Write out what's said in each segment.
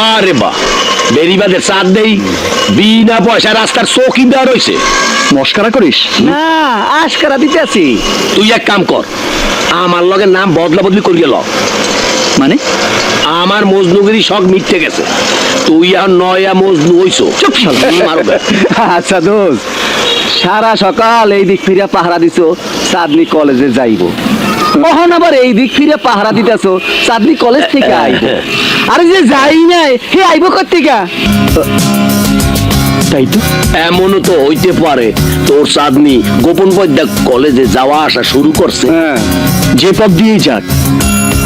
বারে বা বেরিবাদের চাঁদ দেই বিনা পয়সা রাস্তার চৌকিদার হইছে। মস্কারা করিস? না আশকারা দিতে আছি। তুই এক কাম কর, আমার লগে নাম বদলা বদলি করিয়ে ল। মানে আমার মজনুগিরি শখ মিটতে গেছে, তুই আর নয়া মজনু হইছো। চুপ শালা। আচ্ছা দোস্ত, সারা সকাল এই দিক ফিরে পাহারা দিছো চাঁদনি কলেজে যাইব, কখন আবার এই দিক ফিরে পাহারা দিতেছো চাঁদনি কলেজ থেকে আইব। আরে যে যাই নাই হে আইব কোত্থেকে? তাই তো। এমনও তো হইতে পারে তোর চাঁদনি গোপন পদ্মা কলেজে যাওয়া আসা শুরু করছে। যে পথ দিয়েই যাক,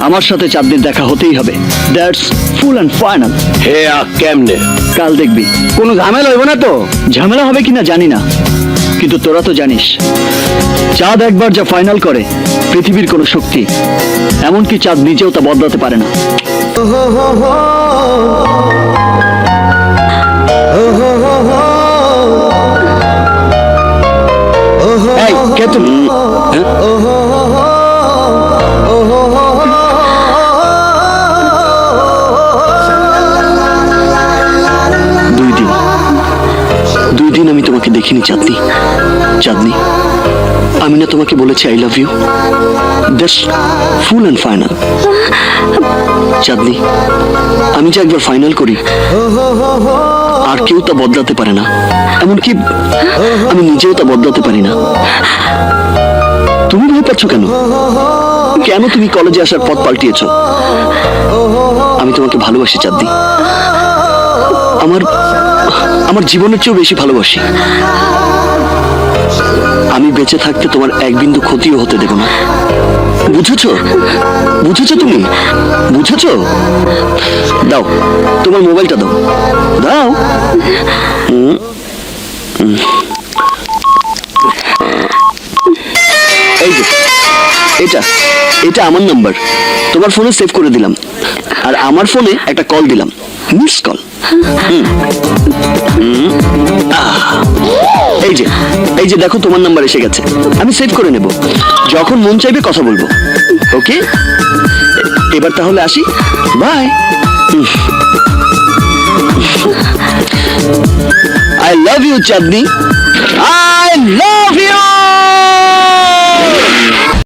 আমার সাথে চাঁদনির দেখা হতেই হবে। That's full and final. হে কেমনে? কাল দেখবি। কোনো ঝামেলা হইব না তো? ঝামেলা হবে কিনা জানি না, কিন্তু তোরা তো জানিস চাঁদ একবার যা ফাইনাল করে পৃথিবীর কোনো শক্তি, এমনকি চাঁদ নিজেও তা বদলাতে পারে না। এই, কে তুমি? দুই দিন আমি তোমাকে দেখিনি চাঁদনি। চাঁদনি, আমি না তোমাকে বলেছি I love you? That's full and final. Chandni, আমি যে একবার ফাইনাল করি আর কেউ তা বদলাতে পারে না, এমনকি আমি নিজেও তা বদলাতে পারি না। তুমি ভয় পাচ্ছ কেন? কেন তুমি কলেজে আসার পথ পাল্টিয়েছ? আমি তোমাকে ভালোবাসি চাঁদনি, আমার জীবনের চেয়েও বেশি ভালোবাসি। আমি বেঁচে থাকতে তোমার এক বিন্দু ক্ষতিও হতে দেব না। বুঝেছো? বুঝেছো তুমি? বুঝেছো? দাও তোমার মোবাইলটা দাও, দাও। এই যে এটা এটা আমার নাম্বার, তোমার ফোনে সেভ করে দিলাম, আর আমার ফোনে একটা কল দিলাম, মিস কল। এই যে দেখো তোমার নাম্বার এসে গেছে, আমি সেভ করে নেব, যখন মন চাইবে কথা বলবো। ওকে, এবার তাহলে আসি, bye. I love you Chandni, I love you.